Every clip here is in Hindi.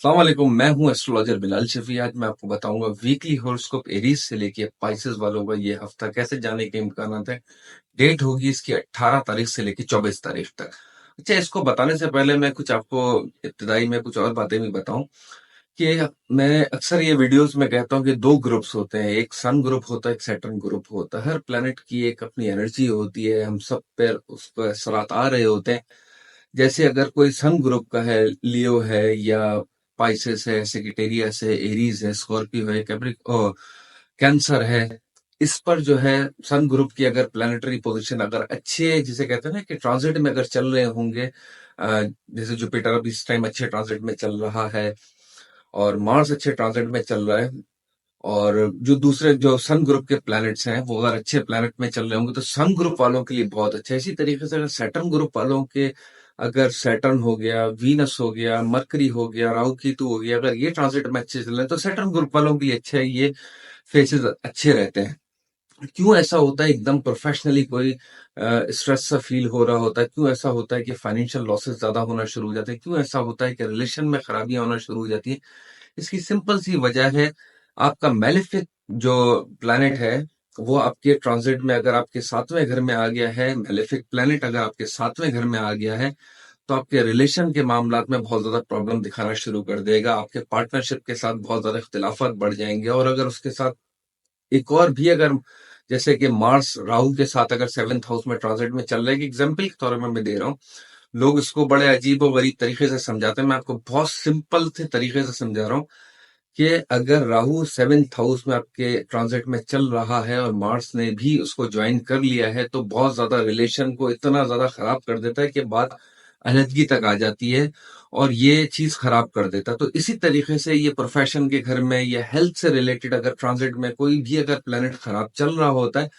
अस्सलाम वालेकुम। मैं हूं एस्ट्रोलॉजर बिलाल शफी। आज मैं आपको बताऊंगा वीकली हॉरोस्कोप एरीज से लेके पाइसेस वालों का ये हफ्ता कैसे जाने के इम्कानात है। डेट होगी इसकी 18 तारीख से लेके 24 तारीख तक। अच्छा, इसको बताने से पहले मैं कुछ आपको इब्तिदाई में कुछ और बातें भी बताऊं कि मैं अक्सर ये वीडियोस में कहता हूं कि दो ग्रुप्स होते हैं, एक सन ग्रुप होता है, एक सैटर्न ग्रुप होता है। हर प्लेनेट की एक अपनी एनर्जी होती है, हम सब पर उस पर असरात आ रहे होते हैं। जैसे अगर कोई सन ग्रुप का है, लियो है या पाइसेस है, सेगिटेरियस है, एरीज है, स्कॉर्पियो है, कैंसर है, इस पर जो है सन ग्रुप की अगर प्लानिटरी पोजीशन अगर अच्छे, जिसे कहते हैं ना कि ट्रांजिट में अगर चल रहे होंगे, जैसे जुपिटर अब इस टाइम अच्छे ट्रांजिट में चल रहा है और मार्स अच्छे ट्रांजिट में चल रहा है, और जो दूसरे जो सन ग्रुप के प्लैनेट्स हैं वो अगर अच्छे प्लैनेट में चल रहे होंगे तो सन ग्रुप वालों के लिए बहुत अच्छा है। इसी तरीके से अगर सैटर्न ग्रुप वालों के, अगर सैटर्न हो गया, वीनस हो गया, मरकरी हो गया, राहु केतु हो गया, अगर ये ट्रांजिट में अच्छे चल रहे हैं तो सैटर्न ग्रुप वालों के लिए अच्छा है। ये फेसेस अच्छे रहते हैं। क्यों ऐसा होता है? एकदम प्रोफेशनली कोई स्ट्रेस सा फील हो रहा होता है? क्यों ऐसा होता है कि फाइनेंशियल लॉसेस ज्यादा होना शुरू हो जाते हैं? क्यों ऐसा होता है कि रिलेशन में खराबियां होना शुरू हो जाती है? इसकी सिंपल सी वजह है, आपका मेलेफिक जो प्लैनेट है वो आपके ट्रांजिट में अगर आपके सातवें घर में आ गया है, मेलेफिक प्लैनेट अगर आपके सातवें घर में आ गया है तो आपके रिलेशन के मामलात में बहुत ज्यादा प्रॉब्लम दिखाना शुरू कर देगा। आपके पार्टनरशिप के साथ बहुत ज्यादा इख्तिलाफात बढ़ जाएंगे। और अगर उसके साथ एक और भी, अगर जैसे कि मार्स राहु के साथ अगर सेवेंथ हाउस में ट्रांजिट में चल रहा है, एग्जाम्पल के तौर पर मैं दे रहा हूँ, लोग इसको बड़े अजीब और गरीब तरीके से समझाते हैं, मैं आपको बहुत सिंपल से तरीके से समझा रहा हूँ कि अगर राहु सेवेंथ हाउस में आपके ट्रांजिट में चल रहा है और मार्स ने भी उसको ज्वाइन कर लिया है तो बहुत ज्यादा रिलेशन को इतना ज्यादा खराब कर देता है कि बात अलहदगी तक आ जाती है और ये चीज खराब कर देता है। तो इसी तरीके से ये प्रोफेशन के घर में या हेल्थ से रिलेटेड अगर ट्रांजिट में कोई भी अगर प्लेनेट खराब चल रहा होता है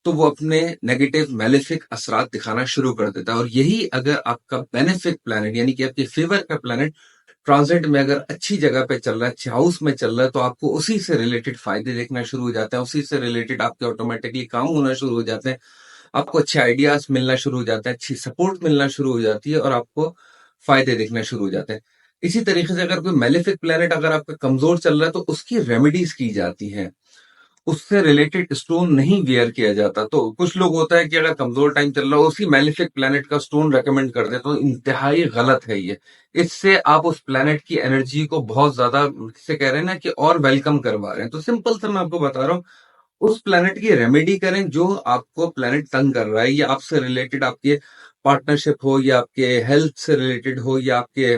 तो वो अपने नेगेटिव मेलेफिक असरात दिखाना शुरू कर देता है। और यही अगर आपका बेनिफिक प्लेनेट यानी कि आपके फेवर का प्लेनेट ट्रांजिट में अगर अच्छी जगह पे चल रहा है, अच्छे हाउस में चल रहा है, तो आपको उसी से रिलेटेड फायदे देखना शुरू हो जाते हैं, उसी से रिलेटेड आपके ऑटोमेटिकली काम होना शुरू हो जाते हैं, आपको अच्छे आइडियाज मिलना शुरू हो जाते हैं, अच्छी सपोर्ट मिलना शुरू हो जाती है और आपको फायदे देखना शुरू हो जाते हैं। इसी तरीके से अगर कोई मेलेफिक प्लेनेट अगर आपका कमजोर चल रहा है तो उसकी रेमेडीज की जाती हैं, उससे रिलेटेड स्टोन नहीं वेयर किया जाता। तो कुछ लोग होता है कि अगर कमजोर टाइम चल रहा हो उसी मैलिफिक प्लेनेट का स्टोन रेकमेंड कर दे, तो इंतहाई गलत है ये। इससे आप उस प्लेनेट की एनर्जी को बहुत ज्यादा, से कह रहे हैं ना कि और वेलकम करवा रहे हैं। तो सिंपल सा मैं आपको बता रहा हूँ, उस प्लेनेट की रेमेडी करें जो आपको प्लेनेट तंग कर रहा है, या आपसे रिलेटेड आपके पार्टनरशिप हो, या आपके हेल्थ से रिलेटेड हो, या आपके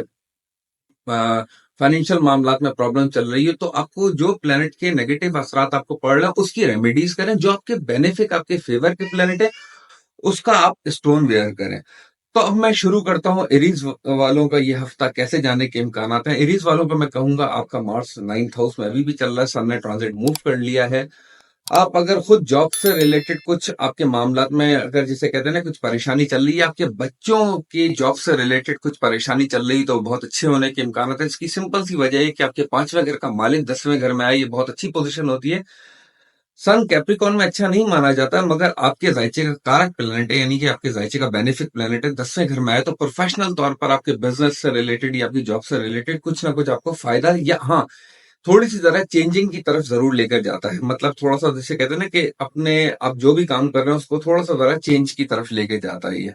फाइनेंशियल मामलात में प्रॉब्लम चल रही है, तो आपको जो प्लेनेट के नेगेटिव असरात आपको पड़ रहे हैं उसकी रेमेडीज करें। जो आपके बेनिफिक आपके फेवर के प्लेनेट है उसका आप स्टोन वेयर करें। तो अब मैं शुरू करता हूँ एरीज वालों का ये हफ्ता कैसे जाने के इम्कान हैं। एरीज वालों को मैं कहूंगा, आपका मार्स नाइन्थ हाउस में अभी भी चल रहा है, सन ने ट्रांजिट मूव कर लिया है। आप अगर खुद जॉब से रिलेटेड कुछ आपके मामलात में अगर जिसे कहते हैं ना कुछ परेशानी चल रही है, आपके बच्चों की जॉब से रिलेटेड कुछ परेशानी चल रही, तो बहुत अच्छे होने के इम्कान है। इसकी सिंपल सी वजह है कि आपके पांचवें घर का मालिक 10वें घर में आए, ये बहुत अच्छी पोजीशन होती है। सन कैप्रिकॉन में अच्छा नहीं माना जाता, मगर आपके जायचे का कारक प्लेनेट है, यानी कि आपके जायचे का बेनिफिक प्लेनेट है, 10वें घर में आए तो प्रोफेशनल तौर पर आपके बिजनेस से रिलेटेड या आपकी जॉब से रिलेटेड कुछ ना कुछ आपको फायदा, या हाँ थोड़ी सी जरा चेंजिंग की तरफ जरूर लेकर जाता है। मतलब थोड़ा सा जैसे कहते हैं ना कि अपने आप जो भी काम कर रहे हैं उसको थोड़ा सा जरा चेंज की तरफ लेके जाता है ये।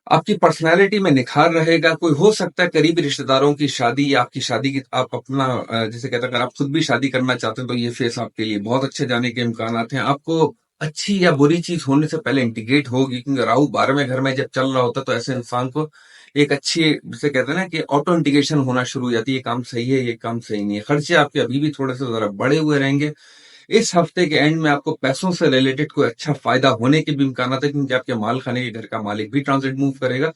आपकी पर्सनैलिटी में निखार रहेगा। कोई हो सकता है करीबी रिश्तेदारों की शादी या आपकी शादी की, आप अपना जैसे कहते हैं अगर आप खुद भी शादी करना चाहते हैं तो ये फेस आपके लिए बहुत अच्छे जाने के इम्कान हैं। आपको अच्छी या बुरी चीज होने से पहले इंटीग्रेट होगी, क्योंकि राहु 12वें घर में जब चल रहा होता है तो ऐसे इंसान को एक अच्छी, जिसे कहते हैं ना कि ऑटो इंटीग्रेशन होना शुरू हो जाती है, ये काम सही है, ये काम सही नहीं है। खर्चे आपके अभी भी थोड़े से जरा बड़े हुए रहेंगे। इस हफ्ते के एंड में आपको पैसों से रिलेटेड कोई अच्छा फायदा होने के भी इम्कान है, क्योंकि आपके माल खाने के घर का मालिक भी ट्रांजिट मूव करेगा।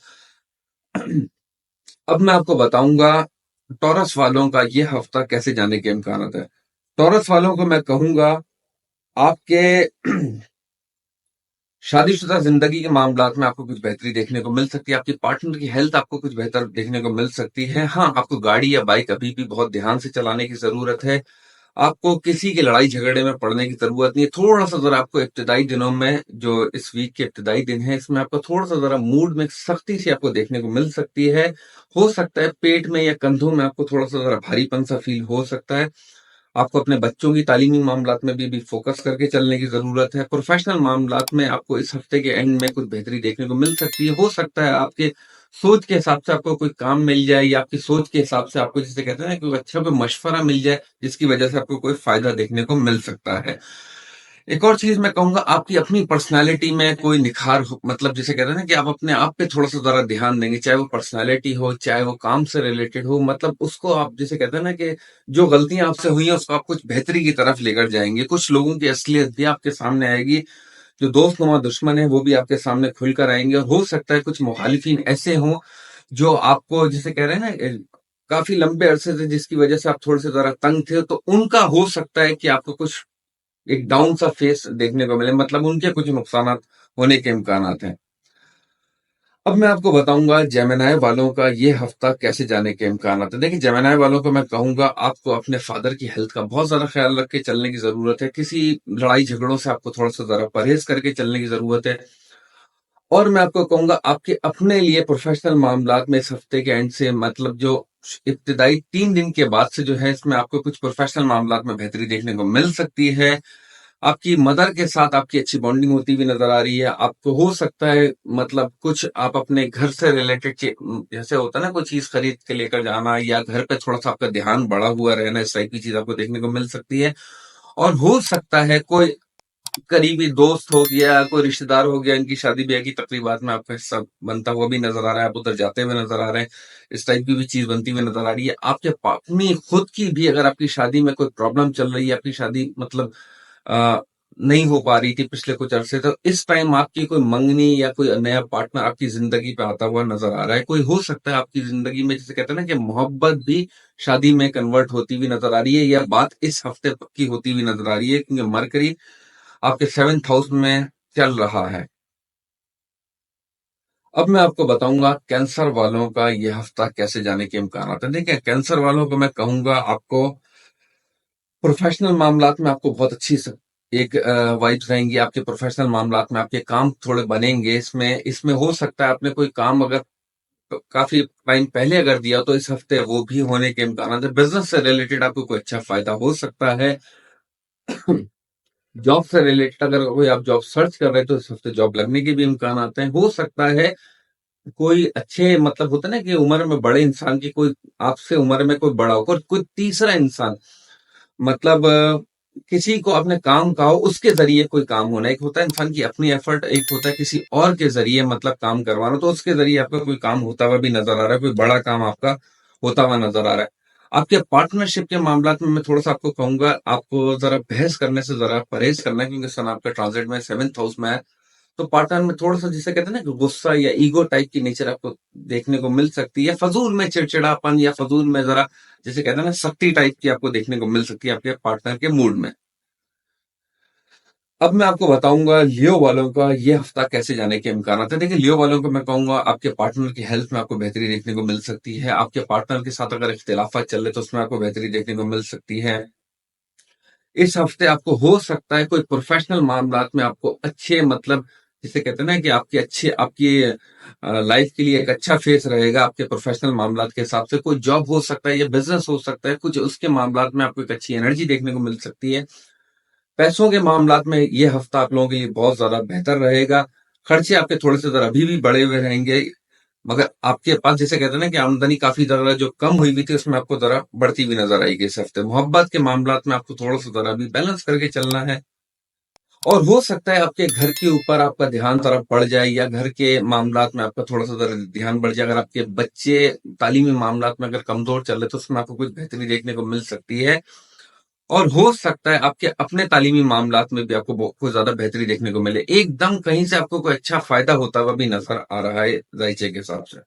अब मैं आपको बताऊंगा टॉरस वालों का ये हफ्ता कैसे जाने के इम्कान है। टॉरस वालों को मैं कहूंगा, आपके शादीशुदा जिंदगी के मामलात में आपको कुछ बेहतरी देखने को मिल सकती है। आपकी पार्टनर की हेल्थ आपको कुछ बेहतर देखने को मिल सकती है। हाँ, आपको गाड़ी या बाइक अभी भी बहुत ध्यान से चलाने की जरूरत है। आपको किसी के लड़ाई झगड़े में पड़ने की जरूरत नहीं है। थोड़ा सा जरा आपको इब्तिदाई दिनों में, जो इस वीक के इब्तिदाई दिन है, इसमें आपको थोड़ा सा जरा मूड में सख्ती से आपको देखने को मिल सकती है। हो सकता है पेट में या कंधों में आपको थोड़ा सा जरा भारीपन सा फील हो सकता है। आपको अपने बच्चों की तालीमी मामलात में भी फोकस करके चलने की जरूरत है। प्रोफेशनल मामलात में आपको इस हफ्ते के एंड में कुछ बेहतरी देखने को मिल सकती है। हो सकता है आपके सोच के हिसाब से आपको कोई काम मिल जाए, या आपकी सोच के हिसाब से आपको, जिसे कहते हैं ना, कोई अच्छा कोई मशवरा मिल जाए, जिसकी वजह से आपको कोई फायदा देखने को मिल सकता है। एक और चीज मैं कहूंगा, आपकी अपनी पर्सनालिटी में कोई निखार हो, मतलब जिसे कहते हैं ना कि आप अपने आप पे थोड़ा सा जरा ध्यान देंगे, चाहे वो पर्सनालिटी हो, चाहे वो काम से रिलेटेड हो, मतलब उसको आप जिसे कहते हैं ना कि जो गलतियां आपसे हुई हैं उसको आप कुछ बेहतरी की तरफ लेकर जाएंगे। कुछ लोगों की असलियत भी आपके सामने आएगी, जो दोस्त नुमा दुश्मन है वो भी आपके सामने खुलकर आएंगे। और हो सकता है कुछ मुखालिफिन ऐसे हों जो आपको, जिसे कह रहे हैं ना, काफी लंबे अरसे से जिसकी वजह से आप थोड़े से जरा तंग थे, तो उनका हो सकता है कि आपको कुछ एक डाउन सा फेस देखने को मिले, मतलब उनके कुछ नुकसान होने के इम्कान हैं। अब मैं आपको बताऊंगा जेमिनाई वालों का ये हफ्ता कैसे जाने के इम्कान हैं। देखिए, जेमिनाई वालों को मैं कहूंगा, आपको अपने फादर की हेल्थ का बहुत ज्यादा ख्याल रख के चलने की जरूरत है। किसी लड़ाई झगड़ों से आपको थोड़ा सा जरा परहेज करके चलने की जरूरत है। और मैं आपको कहूंगा, आपके अपने लिए प्रोफेशनल मामलात में इस हफ्ते के एंड से, मतलब जो इब्तिदाई 3 दिन के बाद से जो है, इसमें आपको कुछ प्रोफेशनल मामलात में बेहतरी देखने को मिल सकती है। आपकी मदर के साथ आपकी अच्छी बॉन्डिंग होती हुई नजर आ रही है। आपको हो सकता है, मतलब कुछ आप अपने घर से रिलेटेड, जैसे होता है ना, कोई चीज खरीद के लेकर जाना, या घर पे थोड़ा सा आपका ध्यान बढ़ा हुआ रहना, इस टाइप की चीज आपको देखने को मिल सकती है। और हो सकता है कोई करीबी दोस्त हो गया, कोई रिश्तेदार हो गया, इनकी शादी ब्याह की तकरीबात में आपका हिस्सा बनता हुआ भी नजर आ रहा है, आप उधर जाते हुए नजर आ रहे हैं, इस टाइप की भी चीज बनती हुई नजर आ रही है। आपके अपनी खुद की भी, अगर आपकी शादी में कोई प्रॉब्लम चल रही है, आपकी शादी मतलब आ, नहीं हो पा रही थी पिछले कुछ अरसे, तो इस टाइम आपकी कोई मंगनी या कोई नया पार्टनर आपकी जिंदगी पे आता हुआ नजर आ रहा है। कोई हो सकता है आपकी जिंदगी में, जिसे कहते हैं ना कि मोहब्बत भी शादी में कन्वर्ट होती हुई नजर आ रही है। यह बात इस हफ्ते की होती हुई नजर आ रही है, क्योंकि मरकरी आपके 7th हाउस में चल रहा है। अब मैं आपको बताऊंगा कैंसर वालों का ये हफ्ता कैसे जाने के इम्कान हैं। देखिए, कैंसर वालों को मैं कहूंगा, आपको प्रोफेशनल मामलात में आपको बहुत अच्छी एक वाइब्स रहेंगी। आपके प्रोफेशनल मामलात में आपके काम थोड़े बनेंगे। इसमें इसमें हो सकता है आपने कोई काम अगर काफी टाइम पहले अगर दिया, तो इस हफ्ते वो भी होने के इम्कान है। बिजनेस से रिलेटेड आपको कोई अच्छा फायदा हो सकता है। जॉब से रिलेटेड अगर कोई आप जॉब सर्च कर रहे हैं, तो इस हफ्ते जॉब लगने के भी इम्कान आते हैं। हो सकता है कोई अच्छे, मतलब होता है ना कि उम्र में बड़े इंसान की, कोई आपसे उम्र में कोई बड़ा होकर कोई तीसरा इंसान, मतलब किसी को अपने काम का हो, उसके जरिए कोई काम होना। एक होता है इंसान की अपनी एफर्ट, एक होता है किसी और के जरिए मतलब काम करवाना। तो उसके जरिए आपका कोई काम होता हुआ भी नजर आ रहा है, कोई बड़ा काम आपका होता हुआ नजर आ रहा है। आपके पार्टनरशिप के मामला में मैं थोड़ा सा आपको कहूंगा, आपको जरा बहस करने से जरा परहेज करना है, क्योंकि सन आपका ट्रांजिट में 7th हाउस में है। तो पार्टनर में थोड़ा सा, जिसे कहते हैं ना कि गुस्सा या ईगो टाइप की नेचर आपको देखने को मिल सकती है। फजूल में चिड़चिड़ापन, या फजूल में जरा, जिसे कहते हैं ना, सख्ती टाइप की आपको देखने को मिल सकती है आपके पार्टनर के मूड में। अब मैं आपको बताऊंगा लियो वालों का ये हफ्ता कैसे जाने के इम्कान हैं। देखिए, लियो वालों को मैं कहूंगा, आपके पार्टनर की हेल्थ में आपको बेहतरी देखने को मिल सकती है। आपके पार्टनर के साथ अगर इख्तिलाफात चल रहे, तो उसमें आपको बेहतरी देखने को मिल सकती है। इस हफ्ते आपको हो सकता है कोई प्रोफेशनल मामलात में आपको अच्छे, मतलब जिसे कहते हैं ना कि आपकी अच्छी, आपकी लाइफ के लिए एक अच्छा फेस रहेगा। आपके प्रोफेशनल मामलात के हिसाब से कोई जॉब हो सकता है या बिजनेस हो सकता है, कुछ उसके मामलात में आपको एक अच्छी एनर्जी देखने को मिल सकती है। पैसों के मामलात में ये हफ्ता आप लोगों के लिए बहुत ज्यादा बेहतर रहेगा। खर्चे आपके थोड़े से जरा अभी भी बढ़े हुए रहेंगे, मगर आपके पास, जिसे कहते हैं ना कि आमदनी काफी जरा जो कम हुई हुई थी, उसमें आपको जरा बढ़ती हुई नजर आएगी इस हफ्ते। मोहब्बत के मामलात में आपको थोड़ा सा जरा भी बैलेंस करके चलना है। और हो सकता है आपके घर के ऊपर आपका ध्यान तरफ बढ़ जाए, या घर के मामलात में आपका थोड़ा सा जरा ध्यान बढ़ जाए। अगर आपके बच्चे तालीमी मामलात में अगर कमजोर चल रहे, तो उसमें आपको कुछ बेहतरी देखने को मिल सकती है। और हो सकता है आपके अपने तालीमी मामलात में भी आपको बहुत ज्यादा बेहतरी देखने को मिले। एकदम कहीं से आपको कोई अच्छा फायदा होता हुआ भी नजर आ रहा है जायचे के हिसाब से।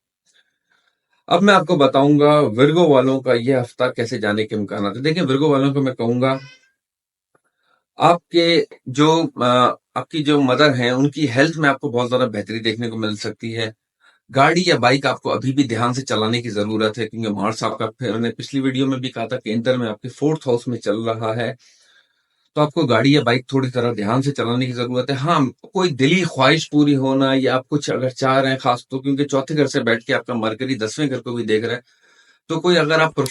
अब मैं आपको बताऊंगा विर्गो वालों का ये हफ्ता कैसे जाने के इम्कान हैं। देखिए, विर्गो वालों को मैं कहूंगा, आपके जो आपकी जो मदर हैं, उनकी हेल्थ में आपको बहुत ज्यादा बेहतरी देखने को मिल सकती है। गाड़ी या बाइक आपको अभी भी ध्यान से चलाने की जरूरत है, क्योंकि मार्स आपका, फिर मैंने पिछली वीडियो में भी कहा था, केंद्र में आपके फोर्थ हाउस में चल रहा है। तो आपको गाड़ी या बाइक थोड़ी तरह ध्यान से चलाने की जरूरत है। हाँ, कोई दिली ख्वाहिश पूरी होना या आप कुछ अगर चाह रहे हैं खास, तो क्योंकि चौथे घर से बैठ के आपका मरकरी 10वें घर को भी देख रहा है, तो कोई अगर आप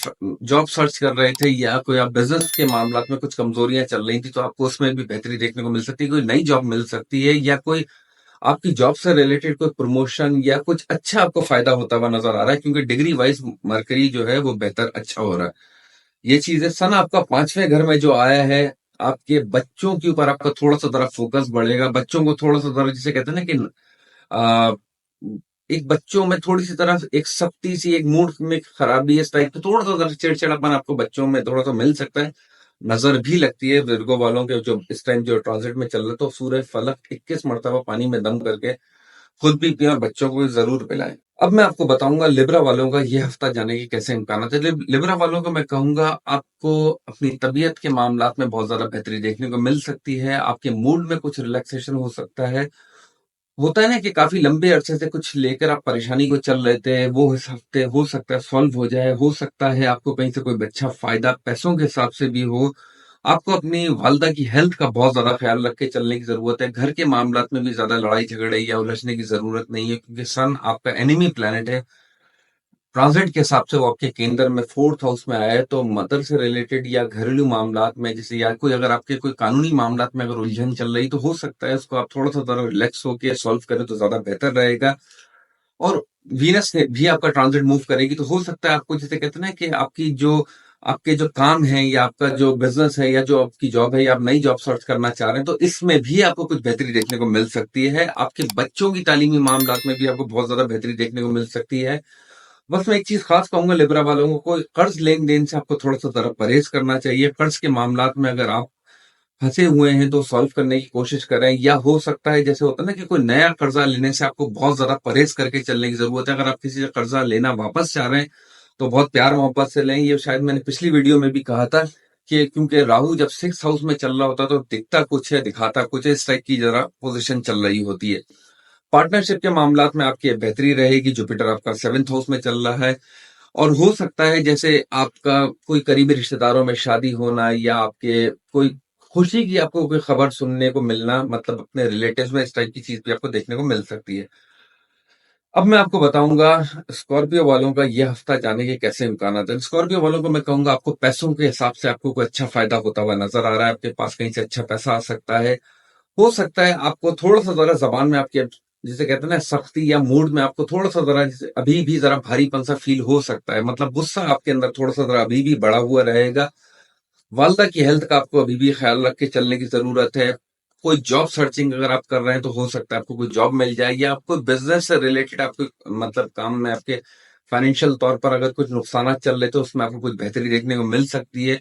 जॉब सर्च कर रहे थे या कोई आप बिजनेस के मामला में कुछ कमजोरियां चल रही थी, तो आपको उसमें भी बेहतरी देखने को मिल सकती है। कोई नई जॉब मिल सकती है या कोई आपकी जॉब से रिलेटेड कोई प्रमोशन या कुछ अच्छा आपको फायदा होता हुआ नजर आ रहा है, क्योंकि डिग्री वाइज मरकरी जो है वो बेहतर अच्छा हो रहा है। ये चीज है। सन आपका 5वें घर में जो आया है, आपके बच्चों के ऊपर आपका थोड़ा सा जरा फोकस बढ़ेगा। बच्चों को थोड़ा सा जरा, जिसे कहते हैं ना कि आ, एक बच्चों में थोड़ी सी तरह एक सख्ती सी, एक मूड में खराबी, इस टाइप का थोड़ा सा जरा चिड़चिड़ापन आपको बच्चों में थोड़ा सा मिल सकता है। नजर भी लगती है विर्गो वालों के, जो इस टाइम जो ट्रांजिट में चल रहे, तो सूरज फलक 21 मरतबा पानी में दम करके खुद भी पिए और बच्चों को भी जरूर पिलाएं। अब मैं आपको बताऊंगा लिब्रा वालों का ये हफ्ता जाने के कैसे इम्कान है। लिब्रा वालों को मैं कहूंगा, आपको अपनी तबीयत के मामलात में बहुत ज्यादा बेहतरी देखने को मिल सकती है। आपके मूड में कुछ रिलैक्सेशन हो सकता है। होता है ना कि काफी लंबे अरसे से कुछ लेकर आप परेशानी को चल रहे थे, वो इस हफ्ते हो सकता है सॉल्व हो जाए। हो सकता है आपको कहीं से कोई अच्छा फायदा पैसों के हिसाब से भी हो। आपको अपनी वालदा की हेल्थ का बहुत ज्यादा ख्याल रख के चलने की जरूरत है। घर के मामलात में भी ज्यादा लड़ाई झगड़े या उलझने की जरूरत नहीं है, क्योंकि सन आपका एनिमी प्लैनेट है। ट्रांजिट के हिसाब से वो आपके केंद्र में फोर्थ हाउस में आया है, तो मदर से रिलेटेड या घरेलू मामलात में, जैसे या कोई अगर आपके कोई कानूनी मामलात में अगर उलझन चल रही, तो हो सकता है उसको आप थोड़ा सा जरा रिलैक्स होकर सॉल्व करें तो ज्यादा बेहतर रहेगा। और वीनस ने भी आपका ट्रांजिट मूव करेगी, तो हो सकता है आपको, जैसे कहते हैं ना कि आपके जो काम है या आपका जो बिजनेस है या जो आपकी जॉब है या आप नई जॉब सर्च करना चाह रहे हैं, तो इसमें भी आपको कुछ बेहतरी देखने को मिल सकती है। आपके बच्चों की तालीमी मामलात में भी आपको बहुत ज्यादा बेहतरी देखने को मिल सकती है। बस मैं एक चीज खास कहूंगा लिब्रा वालों को, कोई कर्ज लेन देन से आपको थोड़ा सा जरा परहेज करना चाहिए। कर्ज के मामलात में अगर आप फंसे हुए हैं तो सॉल्व करने की कोशिश करें। या हो सकता है जैसे होता है ना कि कोई नया कर्जा लेने से आपको बहुत ज्यादा परहेज करके चलने की जरूरत है। अगर आप किसी से कर्जा लेना वापस चाह रहे हैं, तो बहुत प्यार मोहब्बत से लें। ये शायद मैंने पिछली वीडियो में भी कहा था कि क्योंकि राहु जब 6th हाउस में चल रहा होता है, तो दिखता कुछ है दिखाता कुछ है, इस टाइप की जरा पोजिशन चल रही होती है। पार्टनरशिप के मामलात में आपकी बेहतरी रहेगी। जुपिटर आपका 7th हाउस में चल रहा है, और हो सकता है जैसे आपका कोई करीबी रिश्तेदारों में शादी होना या आपके कोई खुशी की आपको कोई खबर सुनने को मिलना, मतलब अपने रिलेटिव्स में, इस टाइप की चीज भी आपको देखने को मिल सकती है। अब मैं आपको बताऊंगा स्कॉर्पियो वालों का ये हफ्ता जाने के कैसे इम्कान है। स्कॉर्पियो वालों को मैं कहूंगा, आपको पैसों के हिसाब से आपको कोई अच्छा फायदा होता हुआ नजर आ रहा है। आपके पास कहीं से अच्छा पैसा आ सकता है। हो सकता है आपको थोड़ा सा जरा जबान में आपके, जिसे कहते हैं ना, सख्ती या मूड में आपको थोड़ा सा जरा अभी भी जरा भारीपन सा फील हो सकता है। मतलब गुस्सा आपके अंदर थोड़ा सा जरा अभी भी बढ़ा हुआ रहेगा। वालदा की हेल्थ का आपको अभी भी ख्याल रख के चलने की जरूरत है। कोई जॉब सर्चिंग अगर आप कर रहे हैं, तो हो सकता है आपको कोई जॉब मिल जाए, या आपको बिजनेस से रिलेटेड आपको मतलब काम में आपके फाइनेंशियल तौर पर अगर कुछ नुकसान चल रहे, तो उसमें आपको कुछ बेहतरी देखने को मिल सकती है।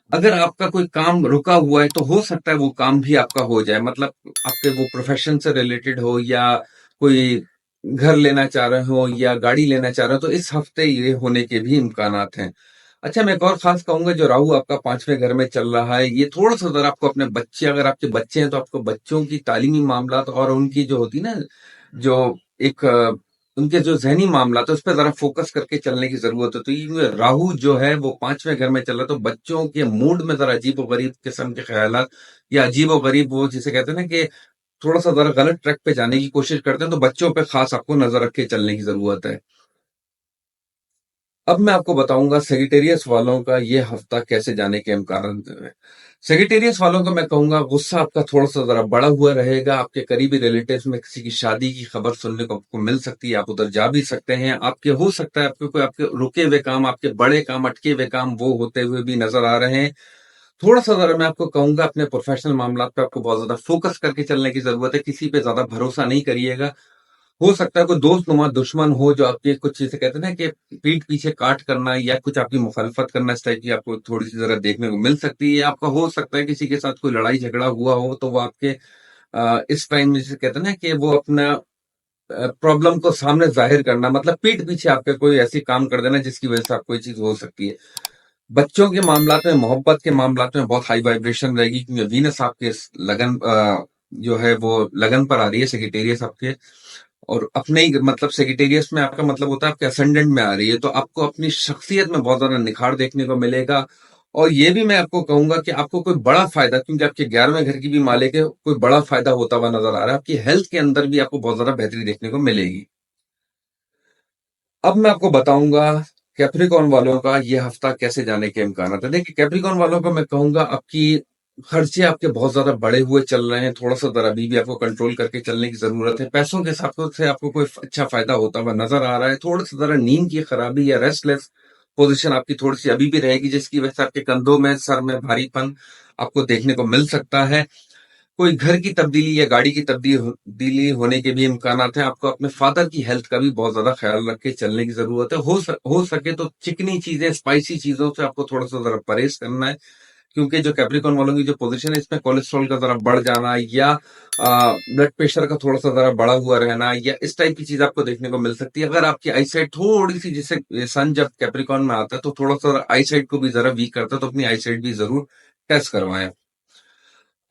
अगर आपका कोई काम रुका हुआ है, तो हो सकता है वो काम भी आपका हो जाए। मतलब आपके वो प्रोफेशन से रिलेटेड हो या कोई घर लेना चाह रहे हो या गाड़ी लेना चाह रहे हो, तो इस हफ्ते ये होने के भी इम्कानात हैं। अच्छा, मैं एक और खास कहूंगा, जो राहु आपका 5वें घर में चल रहा है, ये थोड़ा सा जरा आपको अपने बच्चे, अगर आपके बच्चे हैं तो आपको बच्चों की तालीमी मामलात और उनकी जो होती ना, जो एक उनके जो जहनी मामला तो उस पर जरा फोकस करके चलने की जरूरत है। तो ये राहु जो है वो 5वें घर में चल रहा है, तो बच्चों के मूड में जरा अजीब व गरीब किस्म के ख्यालात या अजीब व गरीब, वो जिसे कहते हैं ना कि थोड़ा सा जरा गलत ट्रैक पे जाने की कोशिश करते हैं, तो बच्चों पे खास आपको नजर रख के चलने की जरूरत है। अब मैं आपको बताऊंगा सेगिटेरियस वालों का ये हफ्ता कैसे जाने के इम्कान है। सेगिटेरियस वालों का मैं कहूंगा, गुस्सा आपका थोड़ा सा जरा बढ़ा हुआ रहेगा। आपके करीबी रिलेटिव्स में किसी की शादी की खबर सुनने को आपको मिल सकती है। आप उधर जा भी सकते हैं। आपके हो सकता है आपके कोई आपके रुके हुए काम, आपके बड़े काम, अटके हुए काम, वो होते हुए भी नजर आ रहे हैं। थोड़ा सा जरा मैं आपको कहूंगा, अपने प्रोफेशनल मामला पे आपको बहुत ज्यादा फोकस करके चलने की जरूरत है। किसी पे ज्यादा भरोसा नहीं करिएगा। हो सकता है कोई दोस्त नुमा दुश्मन हो, जो आपके कुछ चीजें कहते हैं ना कि पीठ पीछे काट करना या कुछ आपकी मुखालफत करना, इस टाइप की आपको थोड़ी सी जरा देखने को मिल सकती है। आपका हो सकता है किसी के साथ कोई लड़ाई झगड़ा हुआ हो, तो वो आपके इस टाइम में जिसे कहते हैं ना कि वो अपना प्रॉब्लम को सामने जाहिर करना, मतलब पीठ पीछे आपके कोई ऐसी काम कर देना जिसकी वजह से आपको ये चीज हो सकती है। बच्चों के मामलात में, मोहब्बत के मामलात में बहुत हाई वाइब्रेशन रहेगी, क्योंकि वीनस आपके लगन जो है वो लगन पर आ रही है, सेक्रेटेरियस आपके। और अपने ही मतलब सेक्रेटेरियस में आपका मतलब होता है आपके असेंडेंट में आ रही है, तो आपको अपनी शख्सियत में बहुत ज्यादा निखार देखने को मिलेगा। और ये भी मैं आपको कहूंगा कि आपको कोई बड़ा फायदा, क्योंकि आपके 11वें घर की भी मालिक है, कोई बड़ा फायदा होता हुआ नजर आ रहा है। आपकी हेल्थ के अंदर भी आपको बहुत ज्यादा बेहतरी देखने को मिलेगी। अब मैं आपको बताऊंगा कैप्रिकॉर्न वालों का ये हफ्ता कैसे जाने के इम्कान है। देखिए, कैप्रिकॉर्न वालों को मैं कहूंगा आपकी खर्चे आपके बहुत ज्यादा बढ़े हुए चल रहे हैं, थोड़ा सा जरा अभी भी आपको कंट्रोल करके चलने की जरूरत है। पैसों के हिसाब से आपको कोई अच्छा फायदा होता हुआ नजर आ रहा है। थोड़ा सा जरा नींद की खराबी या रेस्टलेस पोजीशन आपकी थोड़ी सी अभी भी रहेगी, जिसकी वजह से आपके कंधों में, सर में भारीपन आपको देखने को मिल सकता है। कोई घर की तब्दीली या गाड़ी की तब्दीली होने के भी इम्कानात हैं। आपको अपने फादर की हेल्थ का भी बहुत ज्यादा ख्याल रख के चलने की जरूरत है। हो सके तो चिकनी चीजें, स्पाइसी चीजों से आपको थोड़ा सा जरा परहेज करना है, क्योंकि जो कैप्रिकॉर्न वालों की जो पोजीशन है, इसमें कोलेस्ट्रॉल का जरा बढ़ जाना या ब्लड प्रेशर का थोड़ा सा जरा बढ़ा हुआ रहना या इस टाइप की चीज आपको देखने को मिल सकती है। अगर आपकी आईसाइट थोड़ी सी, जैसे सन जब कैप्रिकॉर्न में आता है तो थोड़ा सा आईसाइट को भी जरा वीक करता है, तो अपनी आईसाइट भी जरूर टेस्ट करवाएं।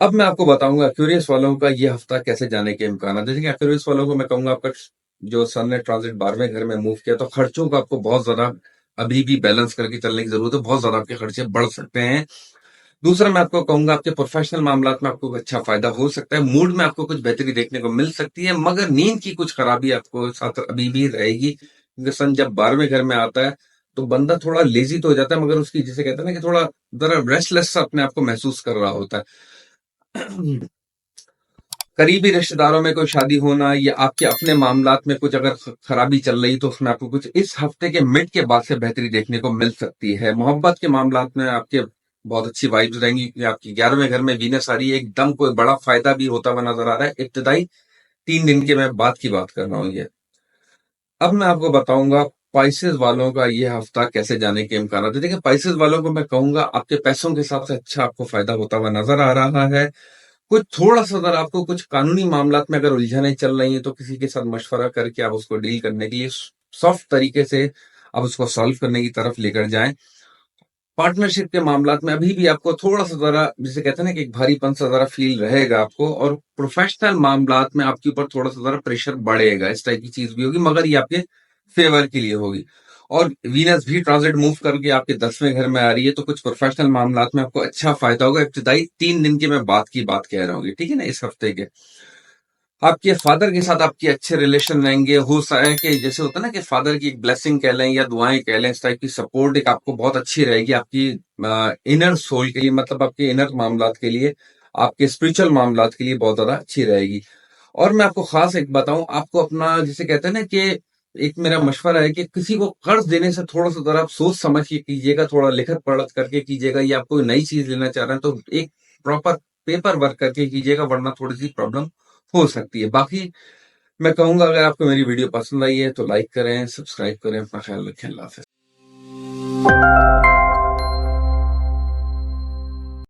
अब मैं आपको बताऊंगा एक्यूरियस वालों का ये हफ्ता कैसे जाने के इम्कान है। जैसे कि एक्यूरियस वालों को मैं कहूंगा, आपका जो सन ने ट्रांजिट 12वें घर में मूव किया, तो खर्चों को आपको बहुत ज्यादा अभी भी बैलेंस करके चलने की जरूरत है। बहुत ज्यादा आपके खर्चे बढ़ सकते हैं। दूसरा, मैं आपको कहूंगा आपके प्रोफेशनल मामलात में आपको अच्छा फायदा हो सकता है। मूड में आपको कुछ बेहतरी देखने को मिल सकती है, मगर नींद की कुछ खराबी आपको साथ अभी भी रहेगी, क्योंकि सन जब 12वें घर में आता है तो बंदा थोड़ा लेजी तो हो जाता है, मगर उसकी जिसे कहते हैं ना कि थोड़ा जरा रेस्टलेस सा अपने आप को महसूस कर रहा होता है। करीबी रिश्तेदारों में कोई शादी होना या आपके अपने मामलात में कुछ अगर खराबी चल रही, तो उसमें आपको कुछ इस हफ्ते के मिड के बाद से बेहतरी देखने को मिल सकती है। मोहब्बत के मामलात में आपके बहुत अच्छी वाइब्स रहेंगी, क्योंकि आपकी 11वें घर में वीनस आ रही है। एकदम कोई बड़ा फायदा भी होता हुआ नजर आ रहा है। इब्तिदाई 3 दिन के मैं बाद की बात कर रहा हूँ ये। अब मैं आपको बताऊंगा स्पाइसेस वालों का ये हफ्ता कैसे जाने के इम्कान है। देखिए, स्पाइसेस वालों को मैं कहूंगा आपके पैसों के हिसाब से अच्छा आपको फायदा होता हुआ नजर आ रहा है। कुछ थोड़ा सा अगर आपको कुछ कानूनी मामलात में अगर उलझने चल रही हैं, तो किसी के साथ मशवरा करके आप उसको डील करने के लिए सॉफ्ट तरीके से आप उसको सॉल्व करने की तरफ लेकर जाएं। पार्टनरशिप के मामलात में अभी भी आपको थोड़ा सा जरा, जिसे कहते हैं ना कि एक भारीपन सा जरा फील रहेगा आपको, और प्रोफेशनल मामलात में आपके ऊपर थोड़ा सा जरा प्रेशर बढ़ेगा। इस टाइप की चीज भी होगी, मगर ये आपके फेवर के लिए होगी। और वीनस भी ट्रांजिट मूव करके आपके 10वें घर में आ रही है, तो कुछ प्रोफेशनल मामलात में आपको अच्छा फायदा होगा। इब्तिदाई 3 दिन की मैं बात की बात कह रहा हूँ, ठीक है ना, इस हफ्ते के। आपके फादर के साथ आपके अच्छे रिलेशन रहेंगे। हो सके कि जैसे होता है ना कि फादर की एक ब्लेसिंग कह लें या दुआएं कह लें, इस टाइप की सपोर्ट एक आपको बहुत अच्छी रहेगी आपकी इनर सोल के लिए, मतलब आपके इनर मामलात के लिए, आपके स्पिरिचुअल मामलात के लिए बहुत ज्यादा अच्छी रहेगी। और मैं आपको खास एक बताऊं, आपको अपना जिसे कहते हैं ना कि एक मेरा मशवरा है कि किसी को कर्ज देने से थोड़ा सा जरा आप सोच समझ के कीजिएगा, थोड़ा लिखत पढ़त करके कीजिएगा। या आप कोई नई चीज लेना चाह रहे हैं तो एक प्रॉपर पेपर वर्क करके कीजिएगा, वरना थोड़ी सी प्रॉब्लम हो सकती है। बाकी मैं कहूंगा, अगर आपको मेरी वीडियो पसंद आई है तो लाइक करें, सब्सक्राइब करें। अपना ख्याल रखें। अल्लाह हाफिज।